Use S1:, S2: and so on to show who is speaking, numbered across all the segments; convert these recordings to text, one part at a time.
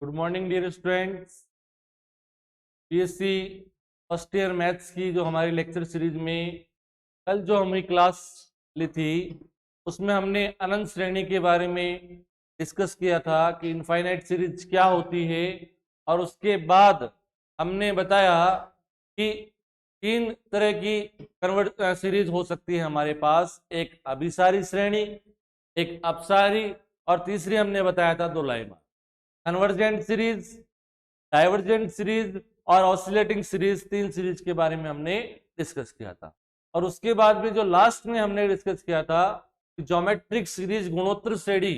S1: Good morning dear students. BSc first year maths की जो हमारी लेक्चर सीरीज में कल जो हमारी क्लास ली थी उसमें हमने अनंत श्रेणी के बारे में डिस्कस किया था कि इनफाइनाइट सीरीज क्या होती है। और उसके बाद हमने बताया कि तीन तरह की कन्वर्ट सीरीज हो सकती है हमारे पास, एक अभिसारी श्रेणी, एक अपसारी, और तीसरी हमने बताया था दो लाइमा। कन्वर्जेंट सीरीज, डाइवर्जेंट सीरीज और ऑसिलेटिंग सीरीज, तीन सीरीज के बारे में हमने डिस्कस किया था। और उसके बाद में जो लास्ट में हमने डिस्कस किया था कि ज्योमेट्रिक सीरीज गुणोत्तर श्रेणी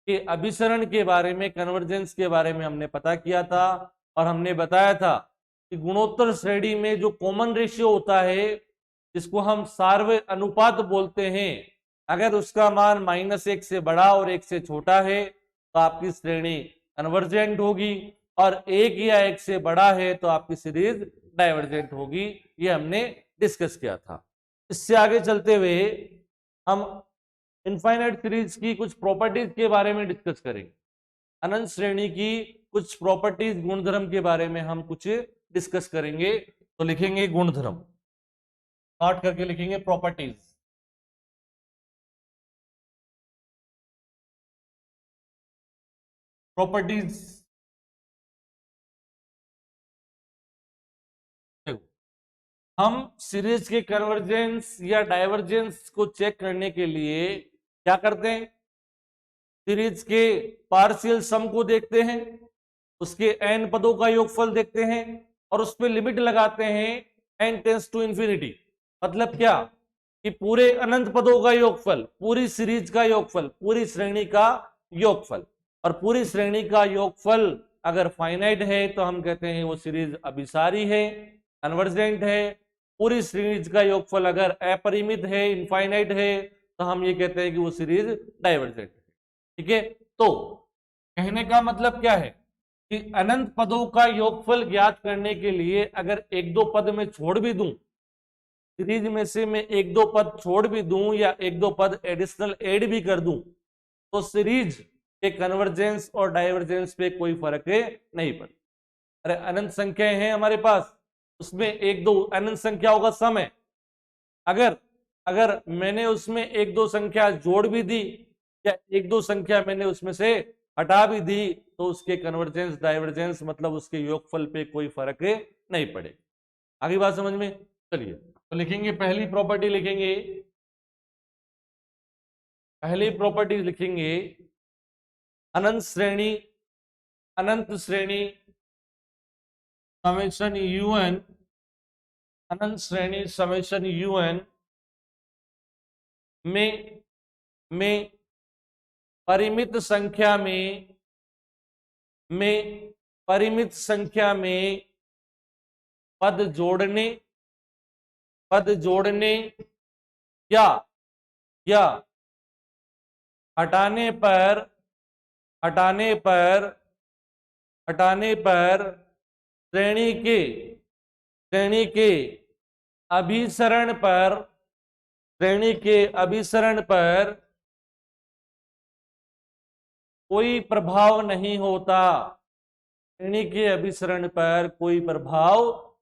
S1: के अभिसरण के बारे में, कन्वर्जेंस के बारे में हमने पता किया था। और हमने बताया था कि गुणोत्तर श्रेणी में जो कॉमन रेशियो होता है जिसको हम सार्वय अनुपात बोलते हैं, अगर उसका मान -1 से बड़ा और 1 से छोटा है तो आपकी श्रेणी कन्वर्जेंट होगी, और एक या एक से बड़ा है तो आपकी सीरीज डाइवर्जेंट होगी। ये हमने डिस्कस किया था। इससे आगे चलते हुए हम इनफाइनाइट सीरीज की कुछ प्रॉपर्टीज के बारे में डिस्कस करेंगे। अनंत श्रेणी की कुछ प्रॉपर्टीज, गुणधर्म के बारे में हम कुछ डिस्कस करेंगे। तो लिखेंगे गुणधर्म, स्टार्ट करके लिखेंगे प्रॉपर्टीज। प्रॉपर्टीज हम सीरीज के कन्वर्जेंस या डाइवर्जेंस को चेक करने के लिए क्या करते हैं? सीरीज के पार्शियल सम को देखते हैं, उसके n पदों का योगफल देखते हैं और उस पर लिमिट लगाते हैं n टेंस टू इंफिनिटी। मतलब क्या कि पूरे अनंत पदों का योगफल, पूरी सीरीज का योगफल, पूरी श्रेणी का योगफल, और पूरी श्रेणी का योगफल अगर फाइनाइट है तो हम कहते हैं वो सीरीज अभिसारी है, कन्वर्जेंट है। पूरी सीरीज का योगफल अगर अपरिमित है, इनफाइनाइट है, तो हम ये कहते हैं कि वो सीरीज डाइवर्जेंट है। ठीक है, तो कहने का मतलब क्या है कि अनंत पदों का योगफल ज्ञात करने के लिए अगर एक दो पद में छोड़ भी दूं, सीरीज में से मैं एक दो पद छोड़ भी दूं या एक दो पद एडिशनल ऐड भी कर दूं, तो सीरीज के कन्वर्जेंस और डाइवर्जेंस पे कोई फर्क नहीं पड़ता। अरे अनंत संख्याएं हैं हमारे पास, उसमें एक दो अनंत संख्या होगा सम है, अगर अगर मैंने उसमें एक दो संख्या जोड़ भी दी या एक दो संख्या मैंने उसमें से हटा भी दी, तो उसके कन्वर्जेंस डाइवर्जेंस मतलब उसके योगफल पे कोई फर्क नहीं पड़ेगा। आगे बात समझ में? चलिए, तो लिखेंगे पहली प्रॉपर्टी, लिखेंगे पहली प्रॉपर्टी लिखेंगे अनंत श्रेणी, अनंत श्रेणी समेशन un, अनंत श्रेणी समेशन un में परिमित संख्या में परिमित संख्या में पद जोड़ने या हटाने पर हटाने पर हटाने पर श्रेणी के अभिसरण पर श्रेणी के अभिसरण पर कोई प्रभाव नहीं होता। श्रेणी के अभिसरण पर कोई प्रभाव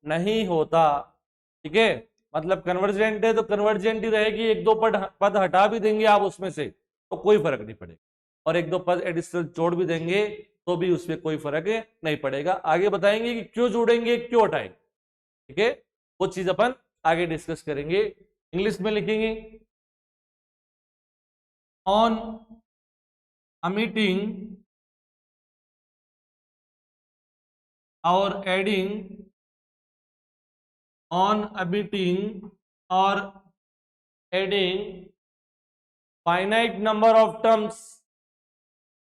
S1: नहीं होता। ठीक है, मतलब कन्वर्जेंट है तो कन्वर्जेंट ही रहेगी, एक दो पद हटा भी देंगे आप उसमें से तो कोई फर्क नहीं पड़ेगा, और एक दो पद एडिशनल जोड़ भी देंगे तो भी उसमें कोई फर्क नहीं पड़ेगा। आगे बताएंगे कि क्यों जोड़ेंगे क्यों हटाएंगे। ठीक है, वो चीज अपन आगे डिस्कस करेंगे। इंग्लिश में लिखेंगे ऑन omitting और adding, on omitting or adding finite number of terms,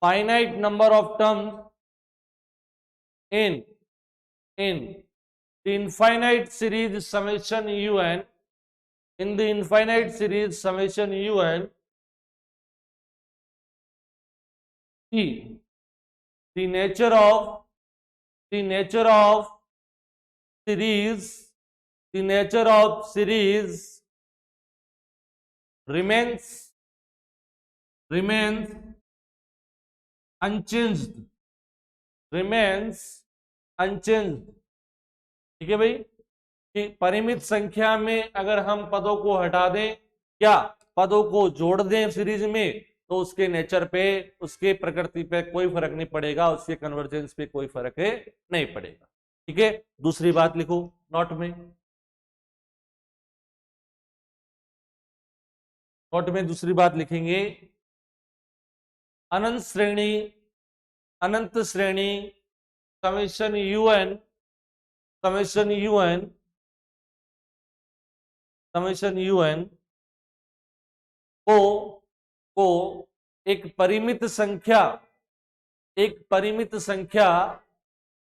S1: finite number of terms in the infinite series summation un, in the infinite series summation un, the nature of series, the nature of series remains unchanged remains unchange. ठीक है भाई, कि परिमित संख्या में अगर हम पदों को हटा दें या पदों को जोड़ दें सीरीज में, तो उसके नेचर पे, उसके प्रकृति पे कोई फर्क नहीं पड़ेगा, उसके कन्वर्जेंस पे कोई फर्क नहीं पड़ेगा। ठीक है, दूसरी बात लिखो नोट में। नोट में दूसरी बात लिखेंगे, अनंत श्रेणी, अनंत श्रेणी summation UN, summation UN, summation UN को एक परिमित संख्या, एक परिमित संख्या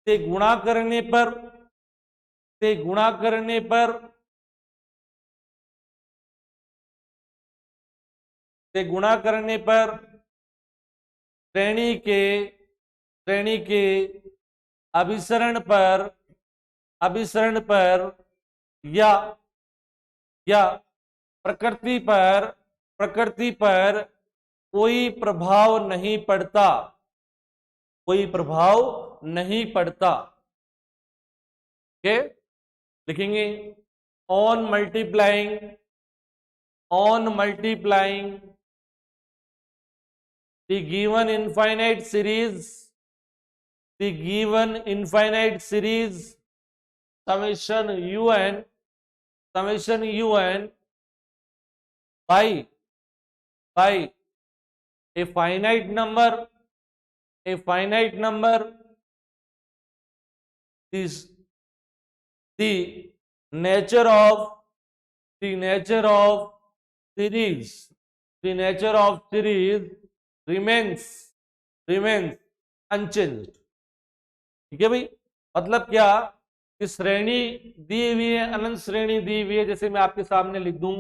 S1: से गुणा करने पर, से गुणा करने पर, से गुणा करने पर श्रेणी के अभिसरण पर, अभिसरण पर या प्रकृति पर, प्रकृति पर कोई प्रभाव नहीं पड़ता, कोई प्रभाव नहीं पड़ता। ओके, लिखेंगे on multiplying, on multiplying the given infinite series, the given infinite series summation un, summation un by a finite number, a finite number is the nature of, the nature of series, the nature of series remains unchanged। ठीक है भाई, मतलब क्या कि श्रेणी दी हुई है, अनंत श्रेणी दी हुई है, जैसे मैं आपके सामने लिख दूं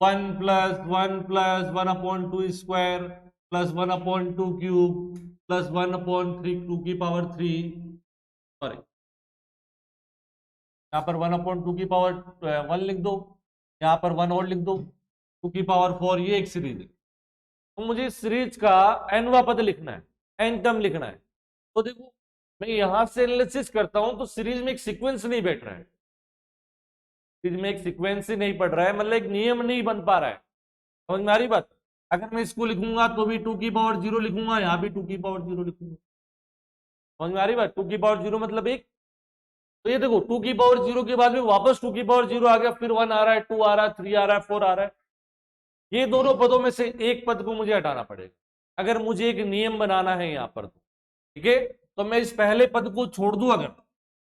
S1: 1 + 1 upon 2 square plus 1 upon 2 cube plus 1 upon 3 2 की पावर 3, सॉरी यहाँ पर 1 अपॉन 2 की पावर 1 लिख दो, यहाँ पर 1 और लिख दो 2 की पावर 4, ये एक सीरीज है। तो मुझे सीरीज का nवां पद लिखना है, n टर्म लिखना है। तो देखो मैं यहां से एनालिसिस करता हूं तो सीरीज में एक सीक्वेंस नहीं बैठ रहा है, सीरीज में एक सीक्वेंस ही नहीं पड़ रहा है, मतलब एक नियम नहीं बन पा रहा है। समझ में आ रही बात? अगर मैं इसको लिखूंगा तो भी 2 की पावर 0 लिखूंगा, यहां भी 2 की पावर 0 लिखूंगा। समझ में आ रही बात? 2 की पावर 0 मतलब 1। तो ये देखो 2 की पावर 0 के बाद में वापस 2 की पावर 0 आ गया, फिर 1 आ रहा है, 2 आ रहा है, 3 आ रहा है, 4 आ रहा है। ये दोनों पदों में से एक पद को मुझे हटाना पड़ेगा अगर मुझे एक नियम बनाना है यहां पर। ठीक है, तो मैं इस पहले पद को छोड़ दूं, अगर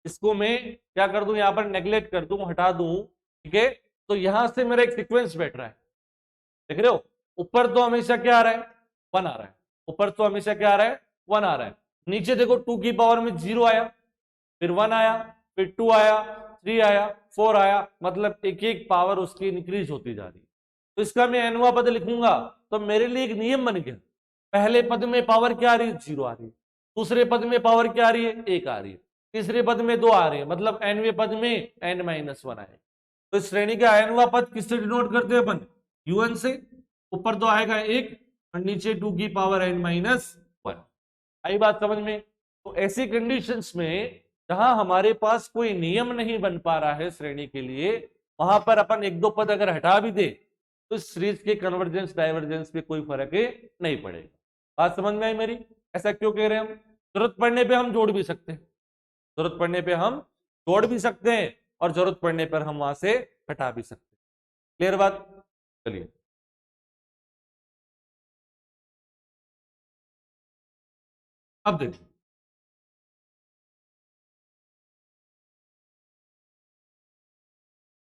S1: इसको मैं क्या कर दूं, यहां पर नेग्लेक्ट कर दूं, हटा दूं। ठीक है, तो यहां से मेरा एक सीक्वेंस बैठ रहा है, देख रहे हो? ऊपर तो हमेशा क्या आ रहा है, 1 आ रहा है, ऊपर तो हमेशा क्या आ रहा है, 1 आ रहा है। नीचे देखो 2 की पावर में 0 आया, फिर 1 आया, फिर 2 आया, 3 आया, 4 आया, मतलब एक एक पावर उसकी इंक्रीज होती जा रही है। तो इसका मैं nवां पद लिखूंगा तो मेरे लिए एक नियम बन गया, पहले पद में पावर क्या आ रही है, 0 आ रही है, दूसरे पद में पावर क्या आ रही है, 1 आ रही है, तीसरे पद में 2 आ रही है, मतलब nवें पद में n-1 आए। तो इस श्रेणी का nवां पद किससे डिनोट करते हैं अपन, un से। ऊपर तो आएगा 1 और नीचे 2 की पावर n-1। आई बात समझ में? तो ऐसी कंडीशंस में जहां हमारे पास कोई नियम नहीं बन पा रहा है श्रेणी के लिए, वहां पर अपन एक दो पद अगर हटा भी दे तो सीरीज के कन्वर्जेंस डाइवर्जेंस पे कोई फर्क नहीं पड़ेगा। बात समझ में आई मेरी? ऐसा क्यों कह रहे हैं हम? जरूरत पड़ने पे हम जोड़ भी सकते हैं, जरूरत पड़ने पे हम जोड़ भी सकते हैं और जरूरत पड़ने पर हम वहां से हटा भी सकते हैं। क्लियर बात? चलिए अब देखिए,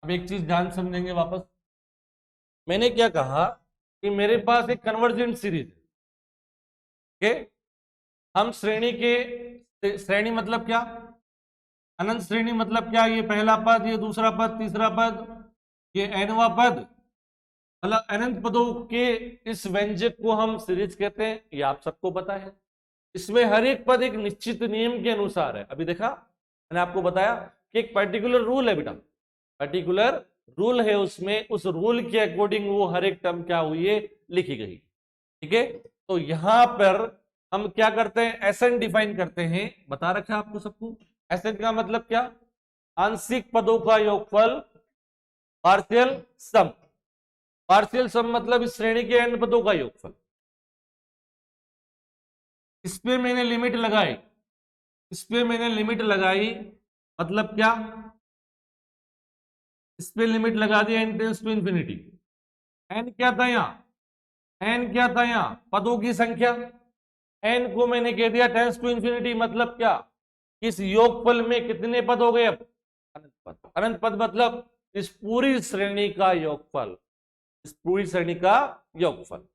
S1: अब एक चीज ध्यान समझेंगे वापस। मैंने क्या कहा कि मेरे पास एक कन्वर्जेंट सीरीज है। हम श्रेणी के, श्रेणी मतलब क्या, अनंत श्रेणी मतलब क्या, ये पहला पद, ये दूसरा पद, तीसरा पद, ये nवां पद, मतलब अनंत पदों के इस व्यंजक को हम सीरीज कहते हैं, ये आप सबको पता है। इसमें हर एक पद एक निश्चित नियम के अनुसार है। अभी देखा मैंने आपको बताया कि एक पर्टिकुलर रूल है बेटा, पर्टिकुलर रूल है, उसमें उस रूल के अकॉर्डिंग वो हर एक टर्म क्या हुई है, लिखी गई। ठीक है, तो यहां पर हम क्या करते हैं, एसएन डिफाइन करते हैं, बता रखा है आपको सबको। एसएन का मतलब क्या, आंशिक पदों का योगफल, पार्शियल सम। पार्शियल सम मतलब इस श्रेणी के n पदों का योगफल। इस पे मैंने लिमिट लगाई, इस पे मैंने लिमिट लगाई, मतलब क्या, इस पे लिमिट लगा दी n tends to infinity. n क्या था यहाँ, n क्या था यहाँ, पदों की संख्या। n को मैंने कह दिया टेंस टू इंफिनिटी, मतलब क्या, इस योगफल में कितने पद हो गए अब, अनंत पद। अनंत पद मतलब इस पूरी श्रेणी का योगफल, इस पूरी श्रेणी का योगफल।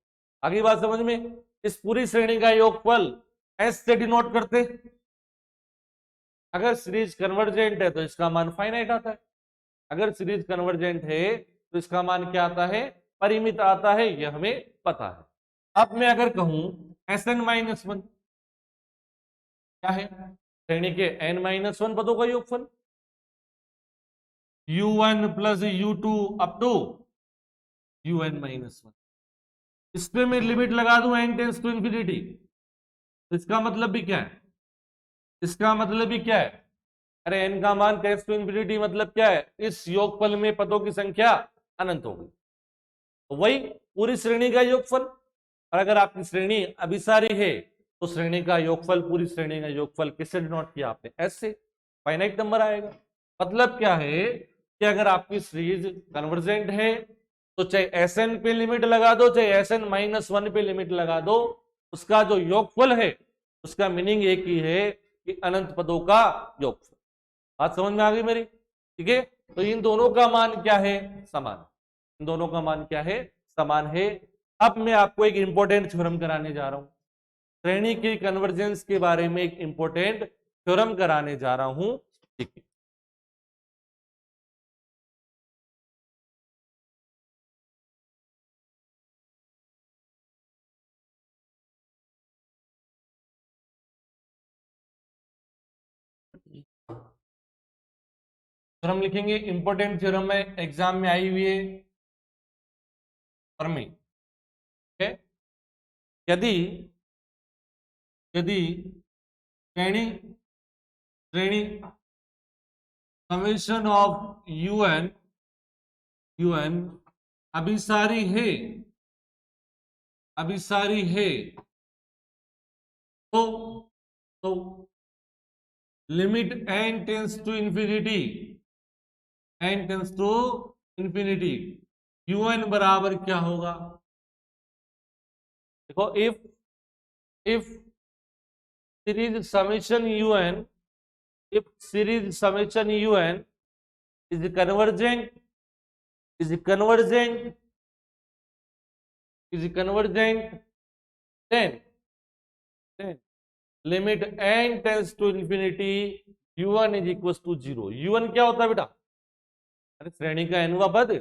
S1: आगे बात समझ में, इस पूरी श्रेणी का योगफल एस से डिनोट करते। अगर सीरीज कन्वर्जेंट है तो इसका मान फाइनाइट आता है, अगर सीरीज कन्वर्जेंट है तो इसका मान क्या आता है, परिमित आता है, यह हमें पता है। अब मैं अगर कहूं Sn-1 क्या है, श्रेणी के n-1 पदों का योगफल, u1 plus u2 up to un-1। इस पे मैं लिमिट लगा दूं n टेंस टू इंफिनिटी, तो इसका मतलब भी क्या है, इसका मतलब भी क्या है, अरे n का मान टेंस टू इंफिनिटी मतलब क्या है, इस योगफल में पदों की संख्या अनंत हो गई, तो वही पूरी श्रेणी का योगफल। और अगर आपकी श्रेणी अभिसारी है तो श्रेणी का योगफल, पूरी श्रेणी का योगफल किससे डिनोट किया आपने, एस से, फाइनाइट नंबर आएगा। मतलब क्या है कि अगर आपकी सीरीज कन्वर्जेंट है तो चाहे एसएन पे लिमिट लगा दो, चाहे Sn-1 पे लिमिट लगा दो, उसका जो योगफल है उसका मीनिंग एक ही है कि अनंत पदों का योगफल। बात समझ में आ गई मेरी, ठीक है। तो इन दोनों का मान क्या है, समान, इन दोनों का मान क्या है, समान है। अब मैं आपको एक इंपॉर्टेंट थ्योरम कराने जा रहा हूं, श्रेणी की कन्वर्जेंस के बारे में एक इंपॉर्टेंट थ्योरम कराने जा रहा हूं, ठीक है। थ्योरम लिखेंगे, इंपॉर्टेंट थ्योरम है, एग्जाम में आई हुई है फर्मी, ठीक है। यदि यदि श्रेणी श्रेणी समेशन ऑफ यूएन अभिसारी है, अभिसारी है, तो limit n tends to infinity, n tends to infinity, un बराबर क्या होगा, देखो, if series summation un, if series summation un is convergent, is convergent, is convergent, then limit n tends to infinity, u1 is equals to 0। u1 क्या होता है बेटा, अरे श्रेणी का nवां पद,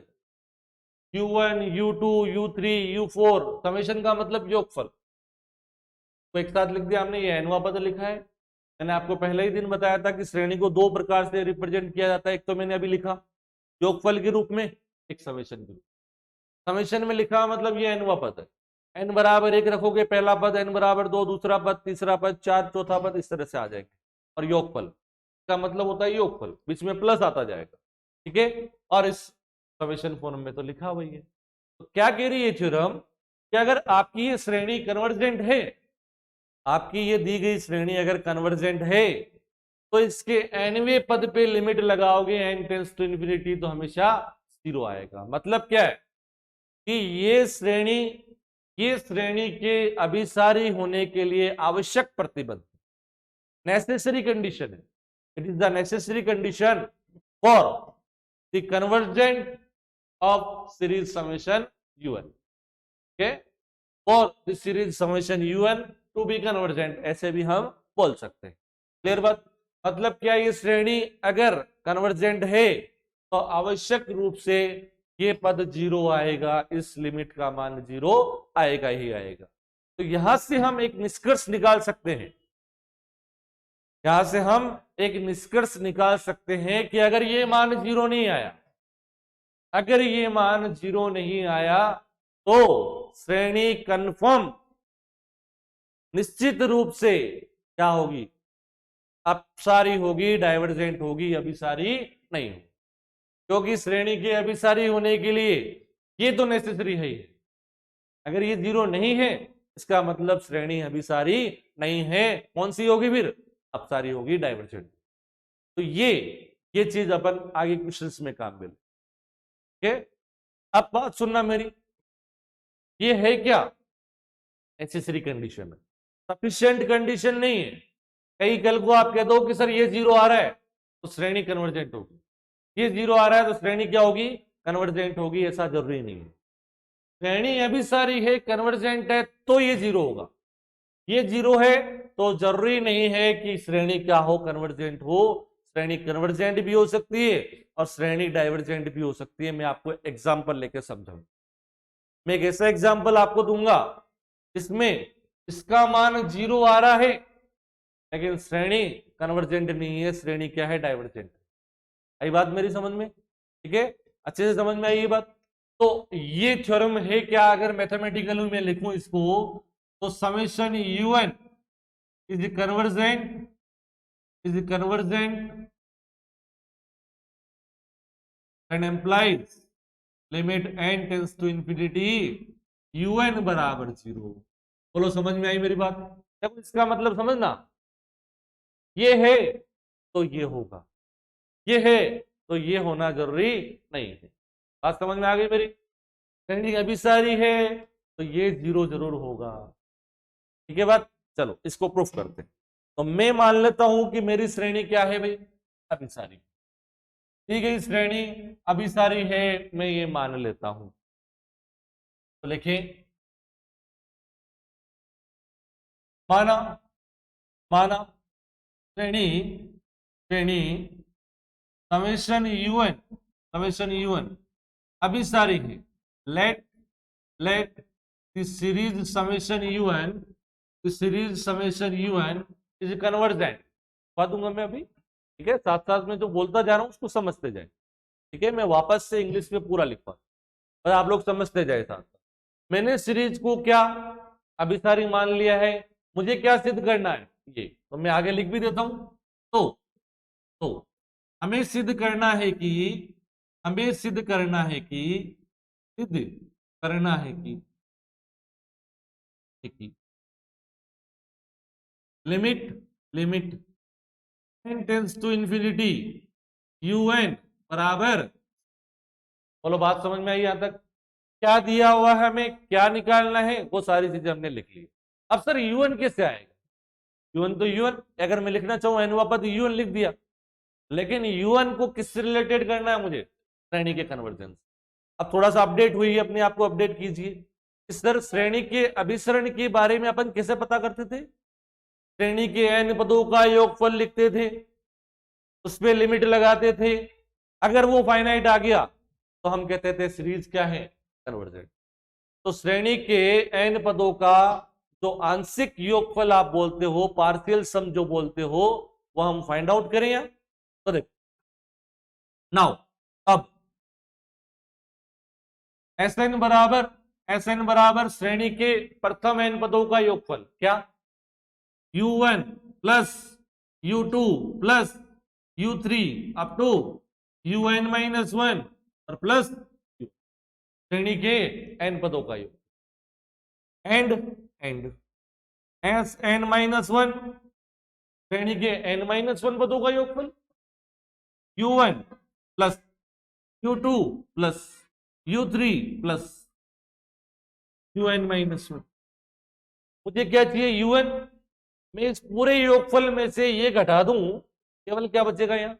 S1: u1 u2 u3 u4, summation का मतलब योगफल, तो एक साथ लिख दिया हमने, ये nवां पद लिखा है। मैंने आपको पहले ही दिन बताया था कि श्रेणी को दो प्रकार से रिप्रेजेंट किया जाता है, एक तो मैंने अभी लिखा योगफल के रूप में, एक समेशन के रूप में। समेशन में लिखा मतलब ये nवां पद है, n बराबर 1 रखोगे पहला पद, n बराबर 2 दूसरा पद, तीसरा पद 4 चौथा पद, इस तरह से आ जाएंगे। और योगफल का मतलब होता है योगफल, बीच में प्लस आता जाएगा, ठीक है। और इस समेशन फॉर्म में तो लिखा हुआ ही है। तो क्या कह रही है थ्योरम कि अगर आपकी ये श्रेणी कन्वर्जेंट है, आपकी ये दी गई श्रेणी अगर कन्वर्जेंट है, तो इसके nवें पद पे लिमिट लगाओगे n टेंस टू इंफिनिटी, तो हमेशा 0 आएगा। मतलब क्या है कि ये श्रेणी के अभिसारी होने के लिए आवश्यक प्रतिबंध, नेसेसरी कंडीशन है, it is the necessary condition for the convergent of series summation un, okay, for the series summation un to be convergent, ऐसे भी हम बोल सकते हैं। क्लियर बात, मतलब क्या, ये श्रेणी अगर कन्वर्जेंट है तो आवश्यक रूप से ये पद 0 आएगा, इस लिमिट का मान 0 आएगा ही आएगा। तो यहां से हम एक निष्कर्ष निकाल सकते हैं, यहां से हम एक निष्कर्ष निकाल सकते हैं कि अगर ये मान 0 नहीं आया, अगर ये मान 0 नहीं आया, तो श्रेणी कंफर्म निश्चित रूप से क्या होगी, अपसारी होगी, डाइवर्जेंट होगी, अभिसारी नहीं होगी, क्योंकि श्रेणी के अभिसारी होने के लिए ये तो नेसेसरी है ही। अगर ये जीरो नहीं है इसका मतलब श्रेणी अभिसारी नहीं है, कौन सी होगी फिर, अपसारी होगी, डाइवर्जेंट। तो ये चीज अपन आगे क्वेश्चंस में काम मिले। ठीक है, अब बात सुनना मेरी, ये है क्या, नेसेसरी कंडीशन है, सफिशिएंट कंडीशन नहीं है। कई कल को आप कह दो कि सर ये जीरो आ रहा है तो श्रेणी कन्वर्जेंट होगी, ये जीरो आ रहा है तो श्रेणी क्या होगी, कन्वर्जेंट होगी, ऐसा जरूरी नहीं है। श्रेणी अभिसारी है, कन्वर्जेंट है तो ये जीरो होगा, ये जीरो है तो जरूरी नहीं है कि श्रेणी क्या हो, कन्वर्जेंट हो। श्रेणी कन्वर्जेंट भी हो सकती है और श्रेणी डाइवर्जेंट भी हो सकती है। मैं आपको एग्जांपल लेकर समझाऊंगा। मैं एक ऐसा एग्जांपल आपको दूंगा इसमें इसका मान जीरो आ रहा है लेकिन श्रेणी कन्वर्जेंट नहीं है, श्रेणी क्या है, डाइवर्जेंट। आई बात मेरी समझ में? ठीक है, अच्छे से समझ में आई ये बात। तो ये थ्योरम है क्या, अगर मैथमेटिकल में लिखूं इसको तो summation un is convergent and implies limit n tends to infinity un बराबर जीरो। बोलो समझ में आई मेरी बात? देखो इसका मतलब समझना, ये है तो ये होगा, ये है तो ये होना जरूरी नहीं है। बात समझ में आ गई मेरी? श्रेणी अभिसारी है तो ये जीरो जरूर होगा। ठीक है बात, चलो इसको प्रूफ करते हैं। तो मैं मान लेता हूं कि मेरी श्रेणी क्या है भाई, अभिसारी। ठीक है, श्रेणी अभिसारी है, मैं ये मान लेता हूं। तो लिखें, माना माना श्रेणी समेशन un अभिसारी है। Let the series summation un is convergent. बता दूंगा मैं अभी, ठीक है, साथ साथ में जो बोलता जा रहा हूं उसको समझते जाए। ठीक है, मैं वापस से इंग्लिश में पूरा लिखवा और आप लोग समझते जाए साथ साथ। मैंने सीरीज को क्या अभिसारी मान लिया है, मुझे क्या सिद्ध करना है ये तो मैं आगे लिख भी देता हूं। तो हमें सिद्ध करना है कि limit n tends to infinity un बराबर, बोलो बात समझ में आई यहां तक? क्या दिया हुआ है, हमें क्या निकालना है, वो सारी चीजें हमने लिख ली। अब सर un कैसे आएगा? un तो un, अगर मैं लिखना चाहूं n वापस तो un लिख दिया, लेकिन un को किससे रिलेटेड करना है मुझे, श्रेणी के कन्वर्जेंस। अब थोड़ा सा अपडेट हुई है, अपने आप को अपडेट कीजिए। इस तरह श्रेणी के अभिसरण के बारे में अपन कैसे पता करते थे, श्रेणी के n पदों का योगफल लिखते थे, उस पर लिमिट लगाते थे, अगर वो फाइनाइट आ गया तो हम कहते थे सीरीज क्या है, कन्वर्जेंट। तो श्रेणी के n पदों का जो आंशिक योगफल आप बोलते हो, पार्शियल सम जो बोलते हो, वो हम फाइंड आउट करें या तो देखो नाउ। अब Sn बराबर श्रेणी के प्रथम n पदों का योगफल, क्या u1 plus u2 plus u3 up to un minus 1 और प्लस श्रेणी के n पदों का योग एंड Sn माइनस 1 श्रेणी के n माइनस 1 पदों का योगफल u1 plus u2 plus u3 plus un minus 1। मुझे क्या चाहिए, un। मैं इस पूरे योगफल में से ये घटा दूं, केवल क्या बचेगा, यहाँ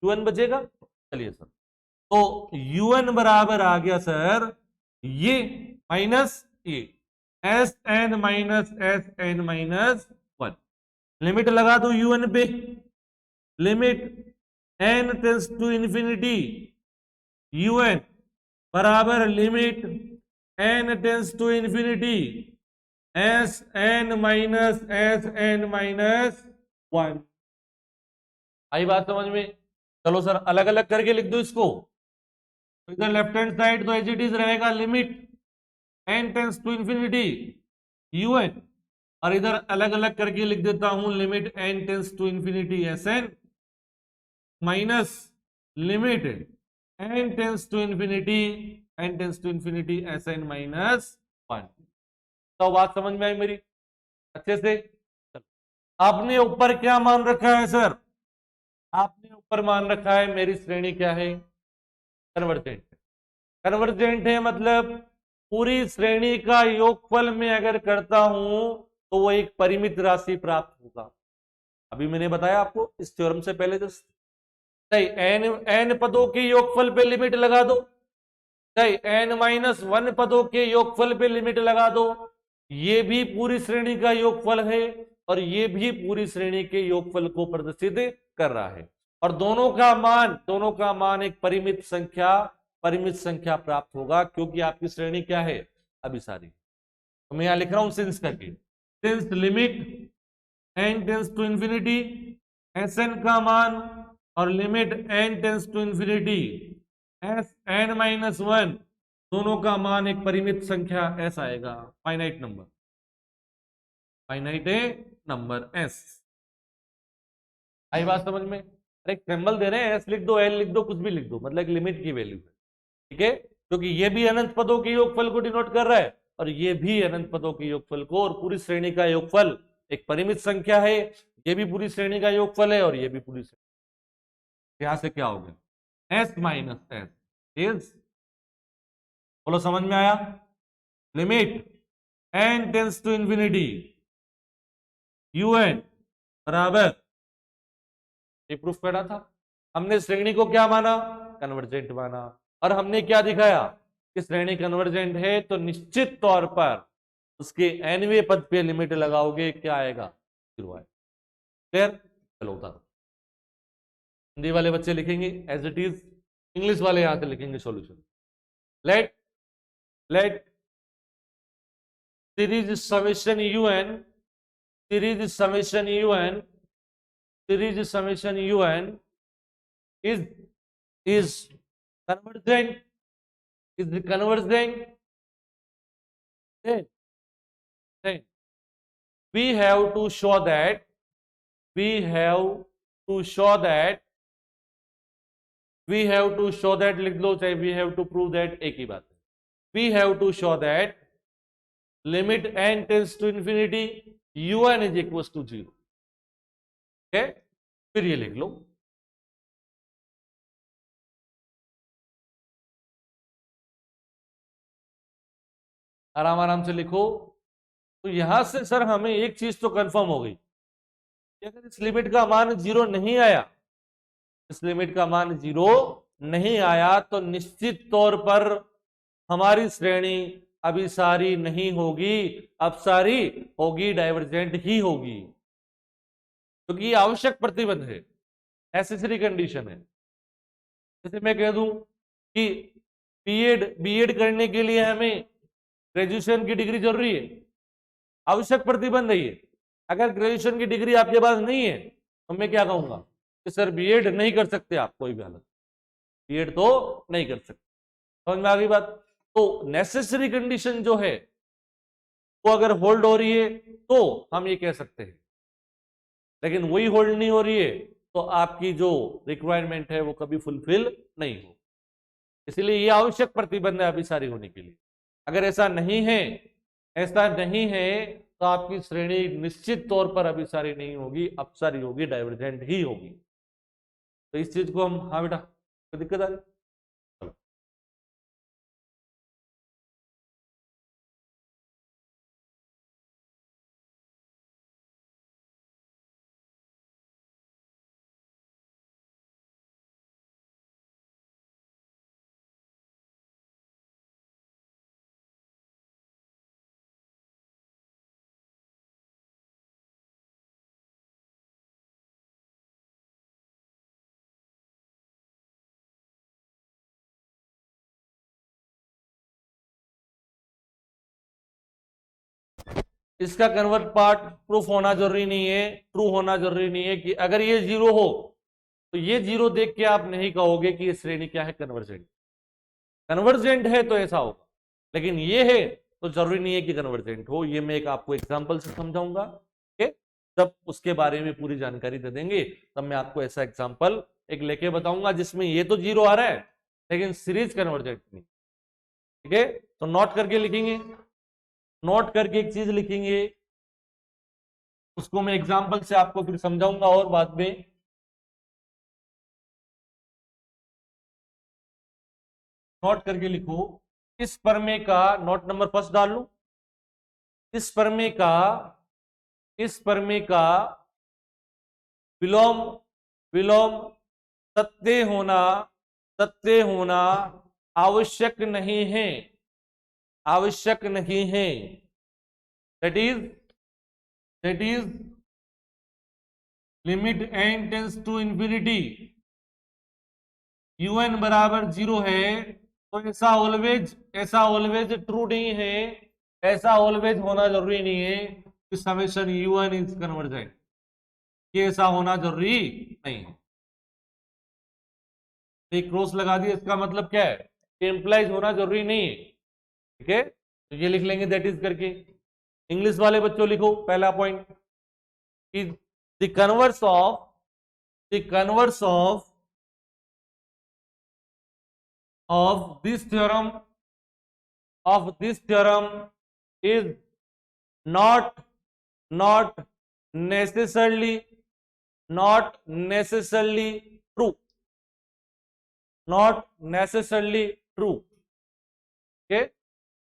S1: un बचेगा। चलिए सर, तो un बराबर आ गया सर ये माइनस ये Sn माइनस 1। लिमिट लगा दो un पे, limit n tends to infinity un बराबर limit n tends to infinity Sn minus 1। आई बात समझ में? चलो सर अलग अलग करके लिख दो इसको। तो इधर लेफ्ट हैंड साइड तो एज इट इज रहेगा, limit n tends to infinity un और इधर अलग अलग करके लिख देता हूं limit n tends to infinity S N minus limit n tends to infinity S N minus 1। तो बात समझ में आई मेरी अच्छे से। आपने ऊपर क्या मान रखा है सर? आपने ऊपर मान रखा है मेरी श्रेणी क्या है? कन्वर्जेंट। कन्वर्जेंट है मतलब पूरी श्रेणी का योगफल में अगर करता हूं तो वो एक परिमित राशि प्राप्त होगा। अभी मैंने बताया आपको इस थ्योरम से पहले जस्ट सही एन पदों के योगफल पे लिमिट लगा दो, सही n-1 पदों के योगफल पे लिमिट लगा दो। ये भी पूरी श्रेणी का योगफल है और ये भी पूरी श्रेणी के योगफल को प्रदर्शित कर रहा है और दोनों का मान एक परिमित संख्या प्राप्त होगा क्योंकि आपकी श्रेणी क्या है? अभिसारी। तो मैं यहां लिख रहा हूं सिंस करके, since limit n tends to infinity S N का मान और limit n tends to infinity S n minus 1 दोनों का मान एक परिमित संख्या s आएगा, फाइनाइट नंबर s। आई बात समझ में? अरे सिंबल दे रहे हैं s लिख दो l लिख दो कुछ भी लिख दो, मतलब एक लिमिट की वैल्यू है, ठीक है? क्योंकि ये भी अनंत पदों के योगफल को डिनोट कर रहा है और ये भी अनंत पदों के योगफल को, और पूरी श्रेणी का योगफल एक परिमित संख्या है। ये भी पूरी श्रेणी का योगफल है और ये भी पूरी श्रेणी। यहां से क्या हो गया? s माइनस s इज, बोलो समझ में आया? Limit n tends to infinity un बराबर, ये प्रूफ करना था। हमने श्रेणी को क्या माना? कन्वर्जेंट माना। और हमने क्या दिखाया कि श्रेणी कन्वर्जेंट है तो निश्चित तौर पर उसके nवें पद पे लिमिट लगाओगे, क्या आएगा? 0 आएगा। क्लियर? चलो उतारो। हिंदी वाले बच्चे लिखेंगे एज इट इज, इंग्लिश वाले यहां से लिखेंगे solution. Let series summation un is convergent, then we have to show that लिख लो, चाहे we have to prove that, एक ही बात है। we have to show that limit n tends to infinity un is equal to 0। ठीक है, फिर ये लिख लो आराम आराम से लिखो। तो यहां से सर हमें एक चीज तो कंफर्म हो गई, अगर इस लिमिट का मान 0 नहीं आया, इस लिमिट का मान 0 नहीं आया तो निश्चित तौर पर हमारी श्रेणी अभिसारी नहीं होगी, अपसारी होगी, डाइवर्जेंट ही होगी, क्योंकि ये आवश्यक प्रतिबंध है, नेसेसरी कंडीशन है। जैसे मैं कह दूं कि बीएड करने के लिए हमें ग्रेजुएशन की डिग्री जरूरी है, आवश्यक प्रतिबंध है ये। अगर ग्रेजुएशन की डिग्री आपके पास नहीं है तो मैं क्या कहूंगा कि सर बीएड नहीं कर सकते आप, कोई भी हालत बीएड तो नहीं कर सकते। समझ में आ गई बात? तो नेसेसरी कंडीशन जो है वो अगर होल्ड हो रही है तो हम ये कह सकते हैं, लेकिन वही होल्ड नहीं हो रही है तो आपकी जो रिक्वायरमेंट है वो कभी फुलफिल नहीं हो। इसलिए ये आवश्यक प्रतिबंध है अभिसारी होने के लिए। अगर ऐसा नहीं है तो आपकी श्रेणी निश्चित तौर पर अभिसारी नहीं होगी, अपसारी होगी, डाइवर्जेंट ही होगी। तो इस चीज को हम, हाँ बेटा कोई दिक्कत आ रही? चलो इसका कन्वर्ट पार्ट प्रूफ होना जरूरी नहीं है, ट्रू होना जरूरी नहीं है कि अगर ये 0 हो तो ये 0 देख के आप नहीं कहोगे कि ये श्रेणी क्या है, कन्वर्जेंट। कन्वर्जेंट है तो ऐसा होगा, लेकिन ये है तो जरूरी नहीं है कि कन्वर्जेंट हो। ये मैं एक आपको एग्जांपल से समझाऊंगा। ठीक, जब उसके बारे में पूरी जानकारी दे देंगे तब मैं आपको ऐसा एग्जांपल एक लेके बताऊंगा जिसमें ये तो जीरो आ रहा है लेकिन सीरीज कन्वर्जेंट नहीं। ठीक है, तो नोट करके लिखेंगे, नोट करके एक चीज लिखेंगे, उसको मैं एग्जांपल से आपको फिर समझाऊंगा और बाद में। नोट करके लिखो, इस प्रमेय का नोट नंबर फर्स्ट डाल लू। इस प्रमेय का, इस प्रमेय का विलोम, विलोम सत्य होना, सत्य होना आवश्यक नहीं है, आवश्यक नहीं है। That is, that is limit n tends to infinity un बराबर जीरो है, तो ऐसा ऑलवेज, ऐसा ऑलवेज ट्रू नहीं है, ऐसा ऑलवेज होना जरूरी नहीं है कि समेशन un इज कन्वर्जेंट, ये ऐसा होना जरूरी नहीं है। एक क्रॉस लगा दिया, इसका मतलब क्या है, एम्प्लाइज होना जरूरी नहीं है। ठीक है, तो ये लिख लेंगे दैट इज करके। इंग्लिश वाले बच्चों लिखो पहला point, the converse of, the converse of this theorem, of this theorem is not, not necessarily, not necessarily true, not necessarily true। okay?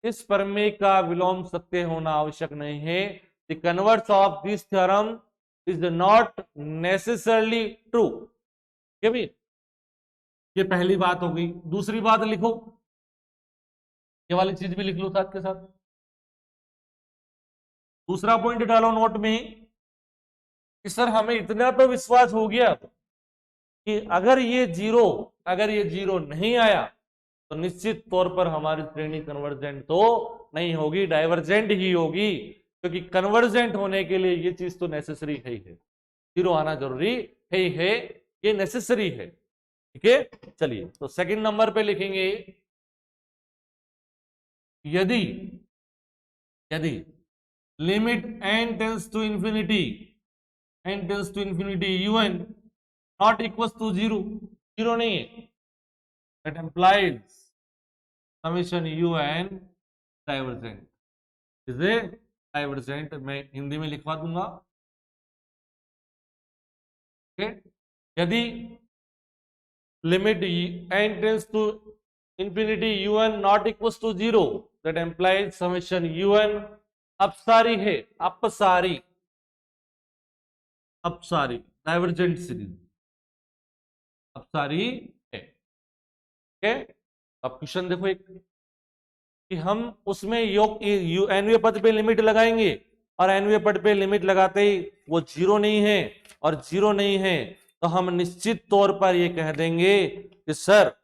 S1: इस प्रमेय का विलोम सत्य होना आवश्यक नहीं है। The converse of this theorem is not necessarily true. ठीक है भाई, ये पहली बात हो गई। दूसरी बात लिखो, ये वाली चीज भी लिख लो साथ के साथ। दूसरा पॉइंट डालो नोट में कि सर हमें इतना तो विश्वास हो गया कि अगर ये जीरो, अगर ये जीरो नहीं आया तो निश्चित तौर पर हमारी श्रेणी कन्वर्जेंट तो नहीं होगी, डाइवर्जेंट ही होगी, क्योंकि कन्वर्जेंट होने के लिए ये चीज तो नेसेसरी है ही है, जीरो आना जरूरी है ही है, ये नेसेसरी है। ठीक है, चलिए तो सेकंड नंबर पे लिखेंगे, यदि, यदि limit n tends to infinity, n tends to infinity un not equal to zero, zero नहीं है, that implies summation un divergent, is a divergent. मैं हिंदी में लिखवा दूंगा। यदि limit n tends to infinity un not equal to zero, that implies summation un अपसारी है, अपसारी, अपसारी डाइवर्जेंट सीरीज, अपसारी है। ठीक है, अब क्वेश्चन देखो एक, कि हम उसमें योग एनवे पद पे लिमिट लगाएंगे और एनवे पद पे लिमिट लगाते ही वो जीरो नहीं है और जीरो नहीं है, तो हम निश्चित तौर पर ये कह देंगे कि सर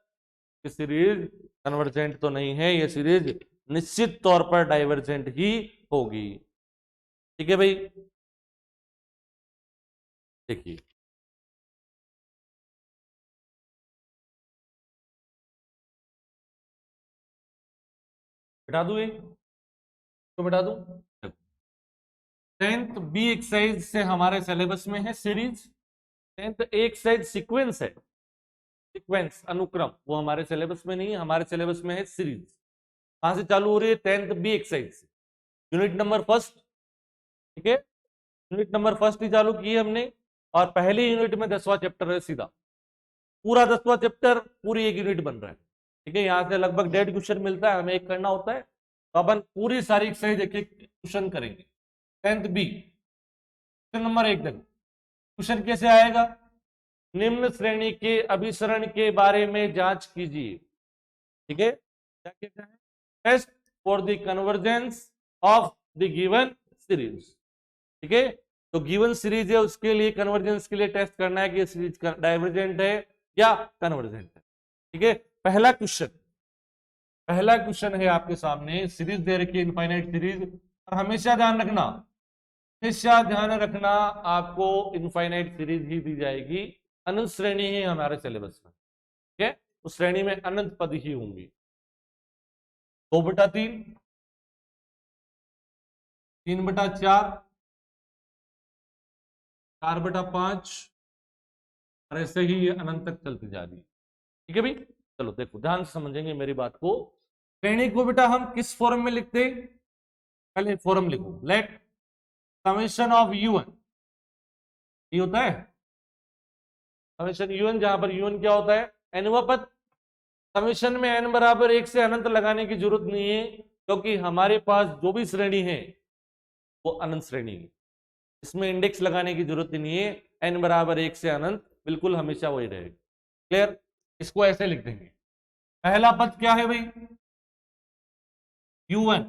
S1: ये सीरीज कन्वर्जेंट तो नहीं है, ये सीरीज निश्चित तौर पर डाइवर्जेंट ही होगी। ठीक है भाई, देखिए बिठा दू, तो बिठा दू। 10th बी एक्सरसाइज से हमारे सिलेबस में है सीरीज, 10th ए एक्सरसाइज सीक्वेंस है, सीक्वेंस अनुक्रम, वो हमारे सिलेबस में नहीं है, हमारे सिलेबस में है सीरीज। कहां से चालू हो रही है, 10th बी एक्सरसाइज से, यूनिट नंबर फर्स्ट। ठीक है, यूनिट नंबर फर्स्ट ही चालू की है हमने, और पहली यूनिट में 10वां चैप्टर है, सीधा पूरा 10वां चैप्टर पूरी एक यूनिट बन रहा है। ठीक है, यहाँ से लगभग 1.5 क्वेश्चन मिलता है, हमें एक करना होता है, तो अपन पूरी सारी एक्सरसाइज एक एक क्वेश्चन करेंगे। 10th बी क्वेश्चन नंबर 1 देखो, क्वेश्चन कैसे आएगा, निम्न श्रेणी के अभिसरण के बारे में जांच कीजिए। ठीक है, क्या कहते हैं, test for the convergence of the given series. ठीक है, तो गिवन सीरीज है उसके लिए कन्वर्जेंस के लिए टेस्ट करना है कि सीरीज डाइवर्जेंट है या कन्वर्जेंट है। ठीक है, पहला क्वेश्चन, पहला क्वेश्चन है आपके सामने, सीरीज दे रखी है इनफाइनाइट सीरीज, और हमेशा ध्यान रखना, हमेशा ध्यान रखना आपको इनफाइनाइट सीरीज ही दी जाएगी, अनंत श्रेणी है हमारे सिलेबस में। ठीक है, उस श्रेणी में अनंत पद ही होंगी। 2/3 3/4, 4/5, और ऐसे ही ये अनंत तक चलती जा रही है। ठीक है भाई, चलो देखो ध्यान से समझेंगे मेरी बात को। श्रेणी को बेटा हम किस फॉर्म में लिखते हैं? पहले फॉर्म लिखो, लेट समेशन ऑफ यूएन, ये होता है समेशन यूएन, जहां पर यूएन क्या होता है? एनवा पद। समेशन में एन बराबर 1 से अनंत लगाने की जरूरत नहीं है, क्योंकि हमारे पास जो भी श्रेणी है वो अनंत श्रेणी है, इसमें इंडेक्स लगाने की जरूरत ही नहीं है। एन बराबर 1 से अनंत बिल्कुल हमेशा वही रहेगा। क्लियर? इसको ऐसे लिख देंगे, पहला पद क्या है भाई? u1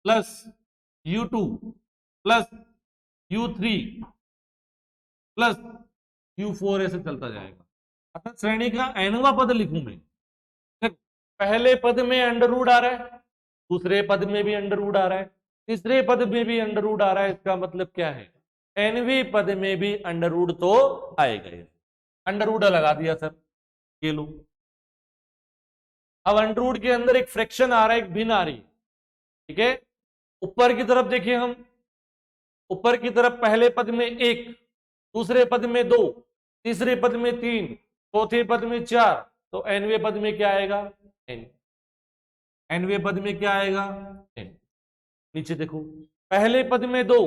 S1: plus u2 plus u3 plus u4, ऐसे चलता जाएगा। अतः श्रेणी का एनवा पद लिखूं मैं। पहले पद में अंडर रूट आ रहा है, दूसरे पद में भी अंडर रूट आ रहा है, तीसरे पद में भी अंडर रूट आ रहा है। इसका मतलब क्या है? एनवी पद में भी अंडर रूट तो आएगा। अंडर रूट लगा दिया सर, ये लो। अब अंडर रूट के अंदर एक फ्रैक्शन आ रहा है, एक भिन्न आ रही है। ठीक है, ऊपर की तरफ देखिए हम, ऊपर की तरफ पहले पद में 1, दूसरे पद में 2, तीसरे पद में 3, चौथे पद में 4, तो एनवे पद में क्या आएगा? एन। एनवे पद में क्या आएगा? एन। नीचे देखो, पहले पद में 2,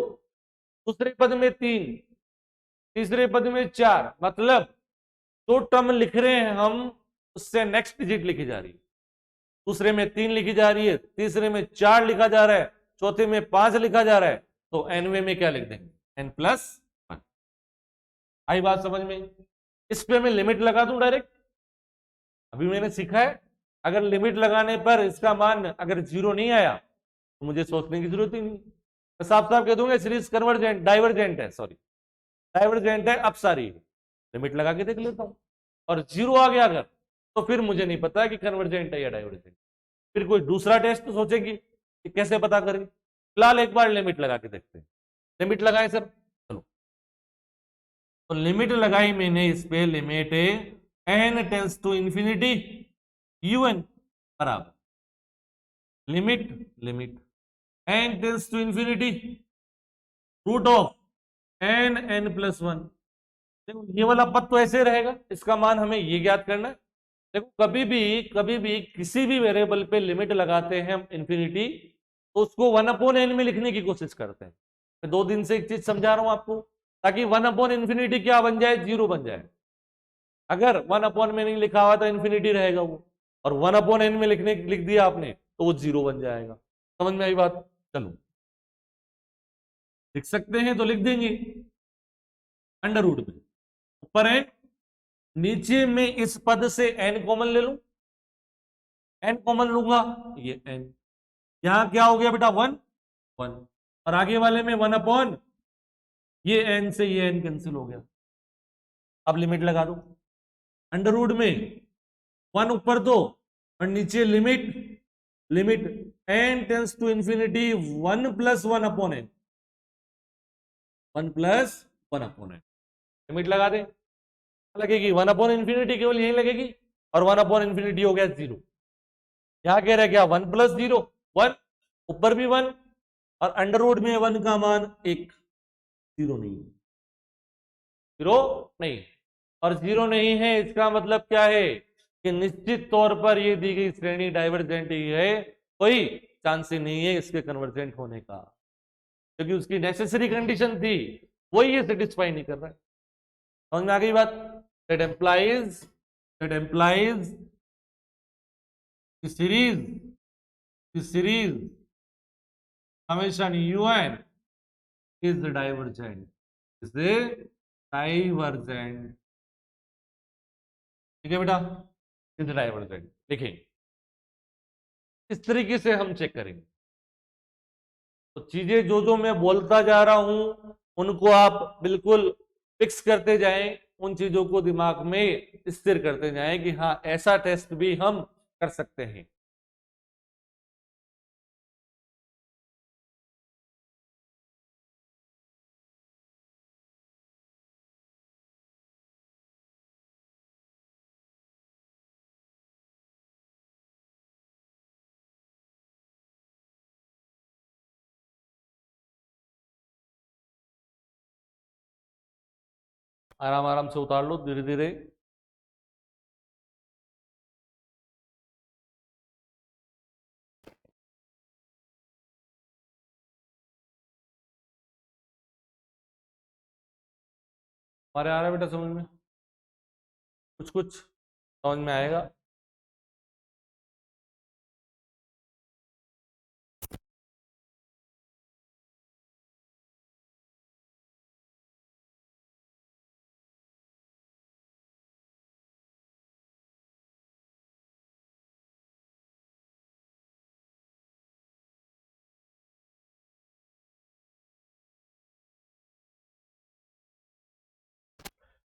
S1: दूसरे पद में 3, तीसरे पद में 4, मतलब जो टर्म लिख रहे हैं हम उससे नेक्स्ट डिजिट लिखी जा रही है। दूसरे में 3 लिखी जा रही है, तीसरे में 4 लिखा जा रहा है, चौथे में 5 लिखा जा रहा है, तो एनवे में क्या लिख देंगे? n+1। आई बात समझ में? इस पे मैं लिमिट लगा दूं डायरेक्ट? अभी मैंने सीखा है, अगर लिमिट लगाने पर इसका मान अगर 0 नहीं आया तो मुझे सोचने की जरूरत ही नहीं, तो साफ साफ कह दूंगा सीरीज कन्वर्जेंट डाइवर्जेंट है, सॉरी डाइवर्जेंट है, अपसारी है। लिमिट लगा के देख लेता हूं, और 0 आ गया अगर, तो फिर मुझे नहीं पता कि कन्वर्जेंट है या डाइवर्जेंट। फिर कोई दूसरा टेस्ट तो सोचेगी कि कैसे पता करें। फिलहाल एक बार लिमिट लगा के देखते हैं। लिमिट लगाए सर, चलो। तो लिमिट लगाई मैंने इस पे, limit n tends to infinity un बराबर limit, limit n tends to infinity root of n+1। देखो ये वाला पद तो ऐसे रहेगा, इसका मान हमें ये ज्ञात करना है। देखो कभी भी किसी भी वेरिएबल पे लिमिट लगाते हैं हम इंफिनिटी, तो उसको 1/n में लिखने की कोशिश करते हैं। मैं 2 दिन से एक चीज समझा रहा हूं आपको, ताकि 1/इंफिनिटी क्या बन जाए? 0 बन जाए। अगर 1/n में नहीं लिखा हुआ तो इंफिनिटी रहेगा वो, और 1/n में लिख दिया आपने तो वो 0 बन जाएगा। समझ में आई बात? चलो, लिख सकते हैं तो लिख देंगे अंडर रूट में, ऊपर है, नीचे में इस पद से n कॉमन ले लूं, n कॉमन लूंगा, ये n, यहां क्या हो गया बेटा? 1 1, और आगे वाले में 1/, ये n से ये n कैंसिल हो गया। अब लिमिट लगा दो, अंडर रूट में 1 ऊपर 2 और नीचे limit, limit n tends to infinity 1+1/n, 1+1/n। Limit लगा दे, लगेगी 1/इंफिनिटी, केवल यही लगेगी, और 1/इंफिनिटी हो गया 0। यहां कह रहा है क्या? 1+0 1, ऊपर भी 1, और अंडर रूट में 1 का मान 1, 0 नहीं, 0 नहीं, और 0 नहीं है इसका मतलब क्या है? कि निश्चित तौर पर ये दी गई श्रेणी डाइवर्जेंट ही है, कोई चांस ही नहीं है इसके कन्वर्जेंट होने का, क्योंकि उसकी नेसेसरी कंडीशन थी, वही ये सेटिस्फाई नहीं कर रहा है। समझ में आ गई बात? That employees series summation un is divergent, इसे डाइवर्जेंट। ठीक है बेटा, इज डाइवर्जेंट। देखिए इस तरीके से हम चेक करेंगे, तो चीजें जो जो मैं बोलता जा रहा हूं उनको आप बिल्कुल फिक्स करते जाएं, उन चीजों को दिमाग में स्थिर करते जाएं कि हाँ ऐसा टेस्ट भी हम कर सकते हैं। आराम आराम से उतार लो धीरे धीरे। हमारे आ रहा है बेटा समझ में? कुछ कुछ समझ में आएगा।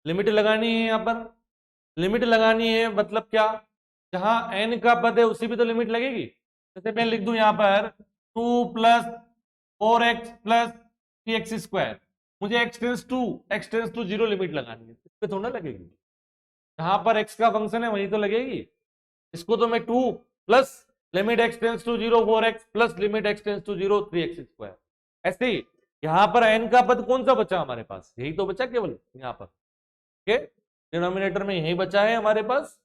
S1: लिमिट लगानी है यहाँ पर, लिमिट लगानी है मतलब क्या, जहां n का पद है उसी भी तो लिमिट लगेगी। जैसे मैं लिख दूं यहाँ पर 2 plus 4x plus 3x square, मुझे x टेंस टू 0 लिमिट लगानी है, इस पे थोड़ा लगेगी, जहां पर x का फंक्शन है वहीं तो लगेगी। इसको तो मैं 2 plus limit x tends to 0 4x plus limit x tends to 0 3x square, ऐसे ही यहां पर n का पद कौन सा बचा हमारे पास, यही तो बचा केवल यहाँ पर के डिनोमिनेटर में यही बचा है हमारे पास,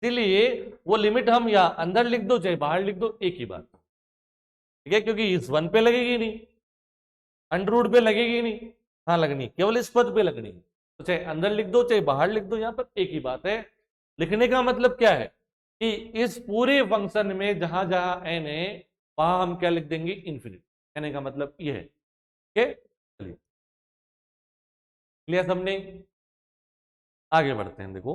S1: इसीलिए वो लिमिट हम या अंदर लिख दो चाहे बाहर लिख दो एक ही बात, ठीक है, क्योंकि इस 1 पे लगेगी नहीं, अंडर रूट पे लगेगी नहीं, हाँ लगनी केवल इस पद पे लगनी है, तो चाहे अंदर लिख दो चाहे बाहर लिख दो, यहां पर एक ही बात है। लिखने का मतलब क्या है कि इस पूरे फंक्शन में जहां जहां n है वहां हम क्या लिख देंगे, इन्फिनिटी, कहने का मतलब ये है, ठीक है। चलिए क्लियर सबने, आगे बढ़ते हैं। देखो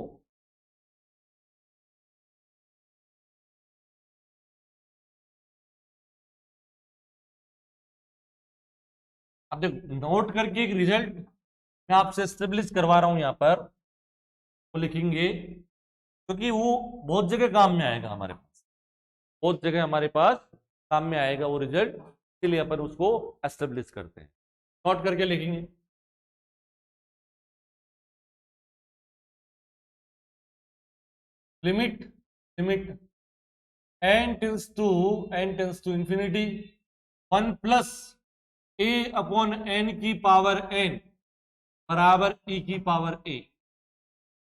S1: अब देखो नोट करके एक रिजल्ट मैं आपसे एस्टेब्लिश करवा रहा हूं यहां पर, वो लिखेंगे क्योंकि वो बहुत जगह काम में आएगा हमारे पास, बहुत जगह हमारे पास काम में आएगा वो रिजल्ट, इसलिए अपन उसको एस्टेब्लिश करते हैं। नोट करके लिखेंगे limit limit n tends to infinity 1 plus a upon n की पावर n बराबर e की पावर a,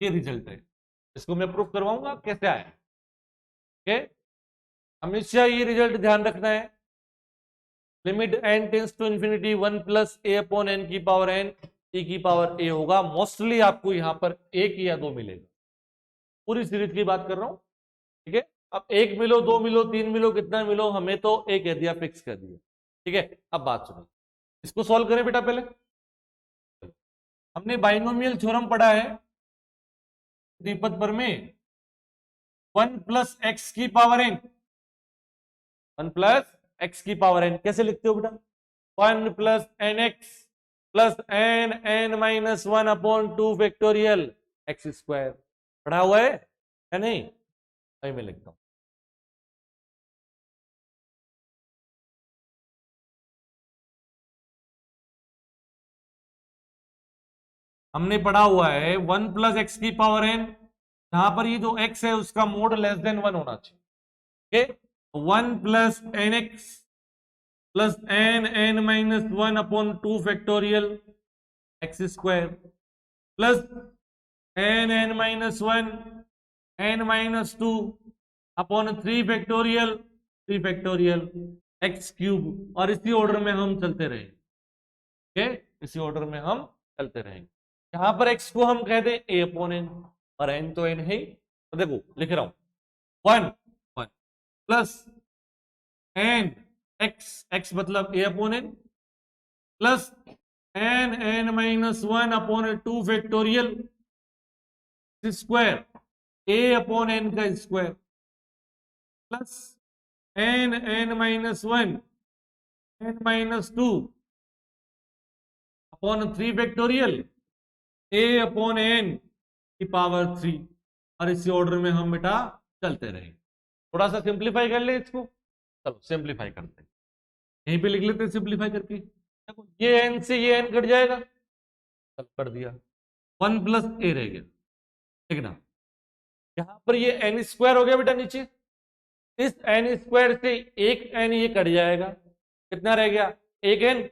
S1: ये रिजल्ट है, इसको मैं प्रूफ करवाऊंगा कैसे आए, ठीक है। हमेशा ये रिजल्ट ध्यान रखना है, limit n tends to infinity 1 plus a upon n की पावर n e की पावर a होगा, मोस्टली आपको यहां पर एक या दो मिलेगा, पूरी सीरीज की बात कर रहा हूं, ठीक है। अब एक मिलो, दो मिलो, तीन मिलो, कितना मिलो, हमें तो एक कह दिया, फिक्स कर दिया, ठीक है। अब बात सुनो, इसको सॉल्व करें बेटा। पहले हमने बाइनोमियल थ्योरम पढ़ा है द्विपद पर में, 1 प्लस एक्स की पावर n, 1 प्लस एक्स की पावर n कैसे लिखते हो बेटा, 1 plus n x plus n minus 1 upon 2 factorial x square, पढ़ा हुआ है या नहीं, वही मैं लिखता हूं। हमने पढ़ा हुआ है 1 प्लस एक्स की पावर n, जहां पर ये जो x है उसका मोड लेस देन 1 होना चाहिए, ठीक है। 1 plus n x plus n minus 1 upon 2 factorial x square plus n minus 1 n minus 2 upon 3 factorial x cube, और इसी ऑर्डर में हम चलते रहेंगे, ठीक है, इसी ऑर्डर में हम चलते रहेंगे। यहां पर x को हम कह दें a अपॉन n, और n तो n है, तो देखो लिख रहा हूं 1 प्लस n x मतलब a upon n plus n minus 1 upon 2 factorial square a upon n का square plus n minus 1 n minus 2 upon 3 factorial a upon n की पावर 3, और इसी ऑर्डर में हम बेटा चलते रहेंगे। थोड़ा सा सिंप्लीफाई कर ले इसको, चलो सिंप्लीफाई करते हैं, यहीं पे लिख लेते हैं सिंप्लीफाई करके। देखो ये n से ये n कट जाएगा, चल कर दिया, 1 प्लस a रह गया, ठीक ना। यहां पर ये n स्क्वायर हो गया बेटा नीचे, इस n स्क्वायर से एक n ये कट जाएगा, कितना रह गया, एक n,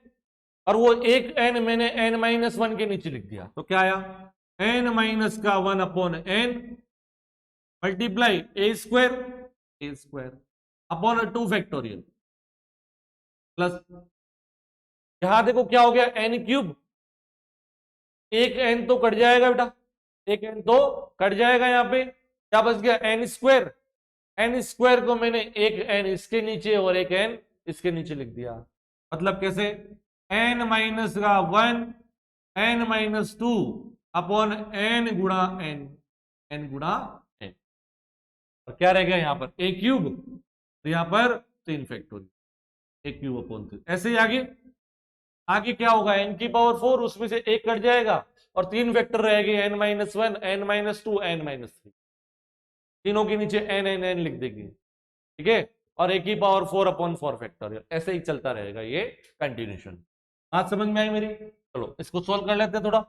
S1: और वो एक n मैंने n माइनस 1 के नीचे लिख दिया, तो क्या आया एन माइनस का 1/n मल्टीप्लाई ए स्क्वायर अपॉन 2 फैक्टोरियल प्लस, यहां देखो क्या हो गया, एन क्यूब, एक एन तो कट जाएगा बेटा, एक एन तो कट जाएगा, यहां पे क्या बच गया, एन स्क्वायर। एन स्क्वायर को मैंने एक एन इसके नीचे और एक एन इसके नीचे लिख दिया। मतलब कैसे, एन माइनस का 1 एन माइनस 2 अपॉन एन गुणा एन, एन गुणा एन, और क्या रह गया यहां पर ए क्यूब, तो यहां पर 3 फैक्टोरियल, ए क्यूब अपॉन 3। ऐसे ही आगे, आगे क्या होगा, एन की पावर 4, उसमें से एक कट जाएगा और 3 वेक्टर रहेंगे, n minus 1 n minus 2 n minus 3, तीनों के नीचे एन एन एन लिख देंगे, ठीक है, और एक ही पावर 4/4 फैक्टोरियल, ऐसे ही चलता रहेगा ये कंटिन्यूशन। बात समझ में आई मेरी? चलो इसको सोल्व कर लेते हैं थोड़ा।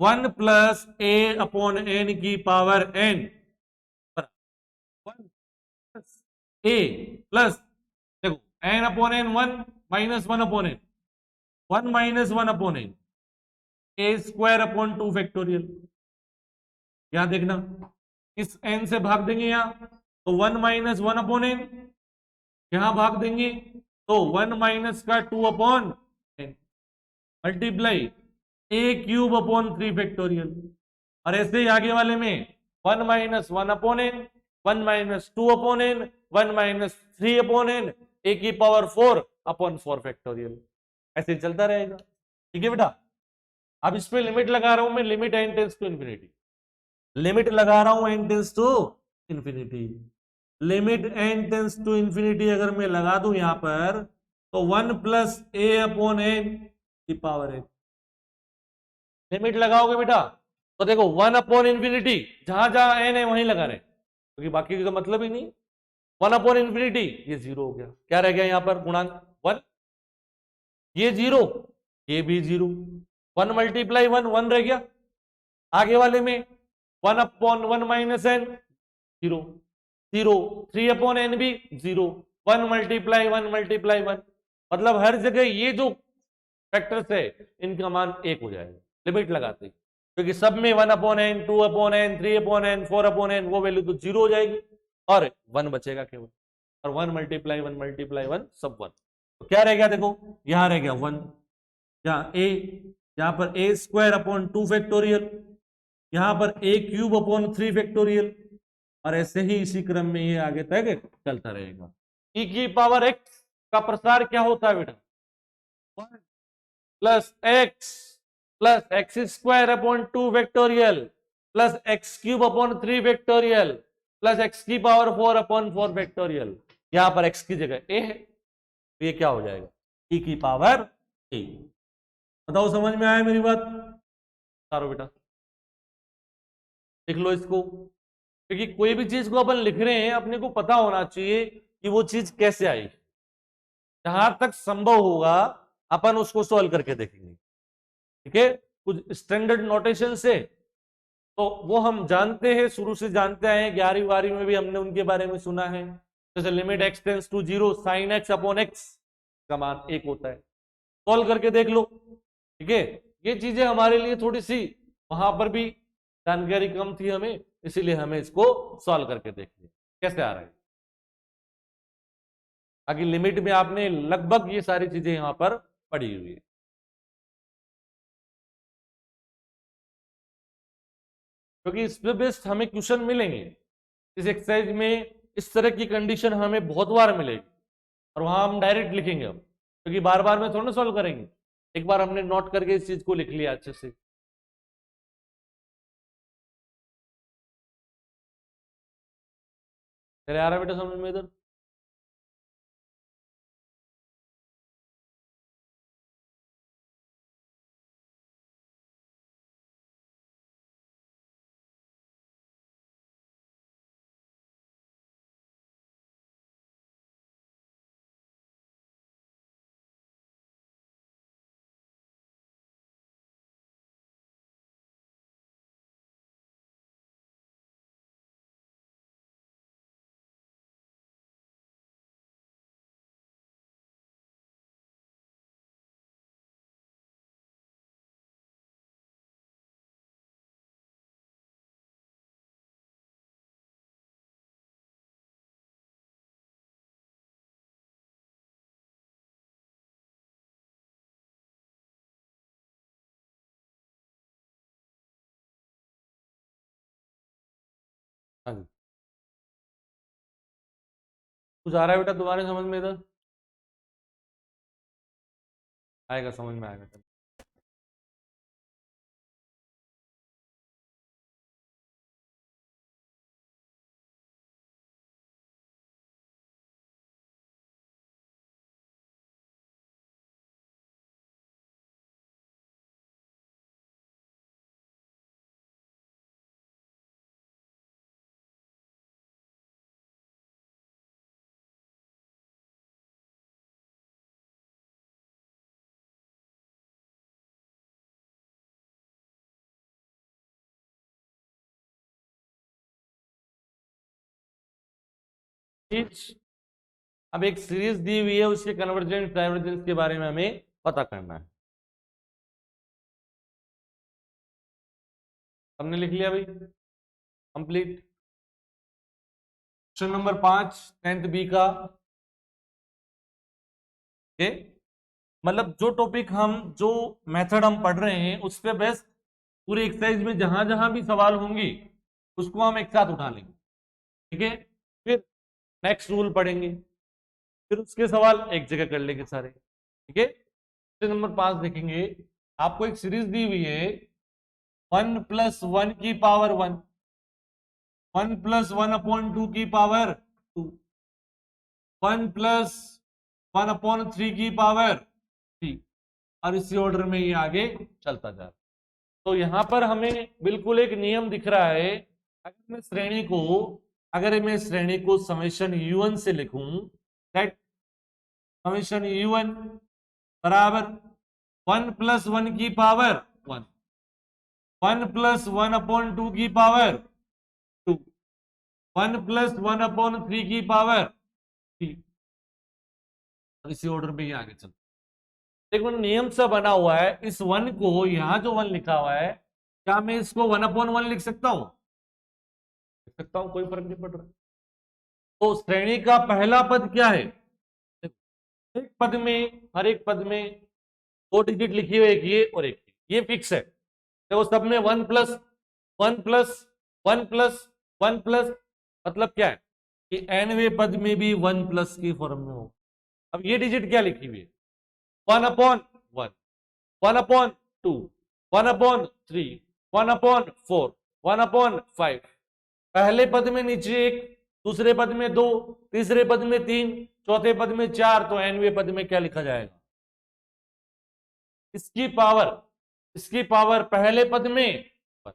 S1: 1 प्लस ए अपॉन एन की power n, 1 plus a plus, देखो n upon n 1 minus 1/n, 1 minus 1/n, a square upon 2 factorial. यहां देखना, इस एन से भाग देंगे यहां, तो 1 माइनस 1/n, यहां भाग देंगे तो 1 माइनस का 2/n मल्टीप्लाई ए क्यूब अपॉन 3 फैक्टोरियल, और ऐसे ही आगे वाले में 1 minus 1/n, 1 minus 2/n, 1 minus 3/n, ए की पावर 4/4 फैक्टोरियल, ऐसे ही चलता रहेगा। ठीक है बेटा, अब इस पे लिमिट लगा रहा हूं मैं, limit n tends to infinity, limit लगा रहा हूं n tends to infinity, limit n tends to infinity अगर मैं लगा दूं यहां पर, तो 1 प्लस ए अपॉन एन की पावर एन, लिमिट लगाओगे बेटा तो देखो 1/इंफिनिटी, जहां जहां एन है वहीं लगा रहे, क्योंकि बाकी का मतलब ही नहीं। 1/इंफिनिटी, ये 0 हो गया, क्या रह गया यहां पर, गुणांक 1, ये 0, ये भी 0, 1 मल्टीप्लाई 1 1 रह गया, आगे वाले में 1/1 माइनस एन 0 0, 3/n भी 0, 1 मल्टीप्लाई 1 मल्टीप्लाई 1, मतलब हर जगह ये जो फैक्टर्स है इनका मान 1 हो जाएगा लिमिट लगाते, क्योंकि सब में 1/n 2/n 3/n 4/n वो वैल्यू तो 0 हो जाएगी और 1 बचेगा केवल, और 1 मल्टीप्लाई 1 मल्टीप्लाई 1 सब 1, तो क्या रह गया, देखो यहां रह गया 1, यहाँ ए, यहां पर ए स्क्वायर अपॉन 2 फैक्टोरियल, यहां पर ए क्यूब अपॉन 3 फैक्टोरियल, और ऐसे ही इसी क्रम में ये आगे तक चलता रहेगा। ई की पावर एक्स का प्रसार क्या होता है बेटा, 1 plus x square upon 2 factorial plus x cube upon 3 factorial plus x की पावर 4/4 फैक्टोरियल, यहां पर एक्स की जगह ए है, तो ये क्या हो जाएगा, ई की पावर ए। बताओ समझ में आया मेरी बात, सारो बेटा लिख लो इसको, क्योंकि कोई भी चीज को अपन लिख रहे हैं अपने को पता होना चाहिए कि वो चीज कैसे आई, जहां तक संभव होगा अपन उसको सॉल्व करके देखेंगे, ठीक है, कुछ स्टैंडर्ड नोटेशन से, तो वो हम जानते हैं, शुरू से जानते आए हैं, 11वीं 12वीं में भी हमने उनके बारे में सुना है, जैसे limit x tends to 0 sine x upon x का मान 1 होता है, सॉल्व करके देख लो, ठीक है, ये चीजें हमारे लिए थोड़ी सी वहां पर भी जानकारी कम थी हमें, इसीलिए हमें इसको सॉल्व करके देखिए कैसे आ रहा है, बाकी लिमिट में आपने लगभग ये सारी चीजें यहां पर पड़ी हुई है। क्योंकि इस पे बेस्ड हमें क्वेश्चन मिलेंगे, इस एक्सरसाइज में इस तरह की कंडीशन हमें बहुत बार मिलेगी, और वहां हम डायरेक्ट लिखेंगे हम, क्योंकि बार बार में थोड़ा ना सॉल्व करेंगे, एक बार हमने नोट करके इस चीज को लिख लिया अच्छे से। तेरे आ रहा है बेटा समझ में इधर? कुछ आ रहा है बेटा तुम्हारे समझ में? इधर आएगा, समझ में आएगा। अब एक सीरीज दी हुई है, उसके कन्वर्जेंस डाइवर्जेंस के बारे में हमें पता करना है। हमने लिख लिया भाई, complete. Question number 5 10th B का। मतलब जो टॉपिक हम, जो मेथड हम पढ़ रहे हैं उस पे बेस्ट पूरी एक्सरसाइज में जहां जहां भी सवाल होंगे उसको हम एक साथ उठा लेंगे। ठीक है, फिर नेक्स्ट रूल पढ़ेंगे, फिर उसके सवाल एक जगह कर लेंगे सारे। ठीक है, क्वेश्चन नंबर 5 देखेंगे। आपको एक सीरीज दी हुई है 1 + 1 की पावर 1, 1 + 1/2 की पावर 2, 1 + 1/3 की पावर 3, और इसी ऑर्डर में ये आगे चलता जा रहा है। तो यहां पर हमें बिल्कुल एक नियम दिख रहा है। अगर मैं श्रेणी को समेशन u1 से लिखूं, दैट समेशन u1 बराबर 1 + 1 की पावर 1, 1 + 1/2 की पावर 2, 1 + 1/3 की पावर 3, और इसी ऑर्डर में ये आगे चलता। देखो नियम सा बना हुआ है, इस 1 को, यहां जो 1 लिखा हुआ है, क्या मैं इसको 1/1 लिख सकता हूं? लिख सकता हूं, कोई फर्क नहीं पड़ रहा। तो श्रेणी का पहला पद क्या है? एक पद में, हर एक पद में 2 डिजिट लिखी हुई, एक ये और एक ये फिक्स है। देखो सब में 1 + 1 + 1 + 1 + मतलब क्या है कि nवें पद में भी 1+ की फॉर्म में हो। अब ये डिजिट क्या लिखी हुई है? 1/1, 1/2, 1/3, 1/4, 1/5। पहले पद में नीचे 1, दूसरे पद में 2, तीसरे पद में 3, चौथे पद में 4, तो nवें पद में क्या लिखा जाएगा? इसकी पावर पहले पद में 1,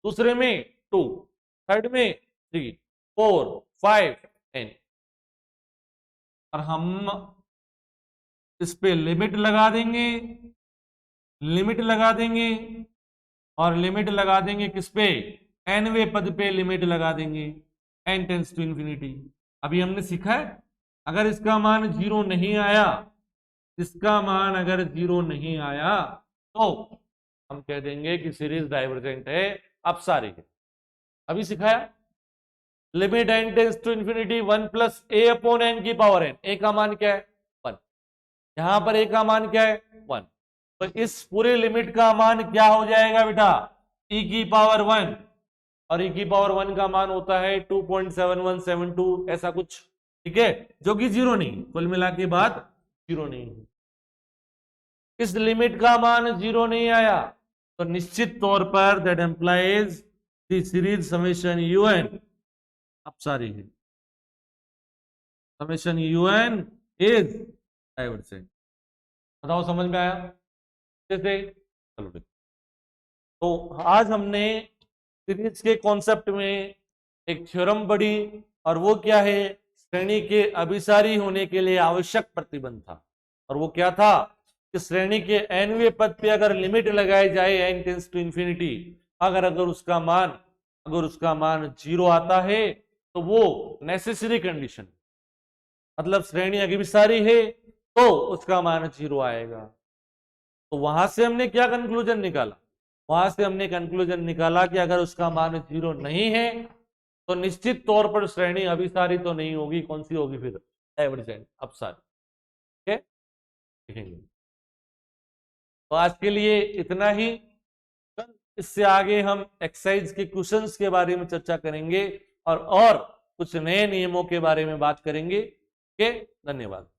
S1: दूसरे में 2, थर्ड में 3, 4, 5 n। और हम इस पे लिमिट लगा देंगे, और लिमिट लगा देंगे किस पे? nवें पद पे लिमिट लगा देंगे, n टेंड्स टू इंफिनिटी। अभी हमने सीखा है, अगर इसका मान 0 नहीं आया, तो हम कह देंगे कि सीरीज डाइवर्जेंट है, अपसारी है। अभी सिखाया, limit n tends to infinity 1 + a/n की पावर n। a का मान क्या है? 1। यहां पर a का मान क्या है? 1। तो इस पूरे लिमिट का मान क्या हो जाएगा बेटा? e की पावर 1, और e की पावर 1 का मान होता है 2.7172 ऐसा कुछ। ठीक है, जो कि 0 नहीं, कुल मिला के बात 0 नहीं है। इस लिमिट का मान 0 नहीं आया तो निश्चित तौर पर that employees the series summation un अपसारी है। Summation un is divergent. बताओ समझ में आया? जैसे चलो देखो, तो आज हमने सीरीज के कॉन्सेप्ट में एक थ्योरम पढ़ी, और वो क्या है? श्रेणी के अभिसारी होने के लिए आवश्यक प्रतिबंध था। और वो क्या था कि श्रेणी के nवें पद पे अगर लिमिट लगाई जाए n टेंड्स टू इंफिनिटी, अगर उसका मान 0 आता है तो वो नेसेसरी कंडीशन, मतलब श्रेणी अभिसारी है तो उसका मान 0 आएगा। तो वहां से हमने क्या कंक्लूजन निकाला? कि अगर उसका मान 0 नहीं है तो निश्चित तौर पर श्रेणी अभिसारी तो नहीं होगी। कौन सी होगी फिर? डाइवर्जेंट, अपसारी। ठीक है, देखेंगे। तो आज के लिए इतना ही। इससे आगे हम एक्सरसाइज के क्वेश्चंस के बारे में चर्चा करेंगे, और कुछ नए नियमों के बारे में बात करेंगे। ओके, धन्यवाद।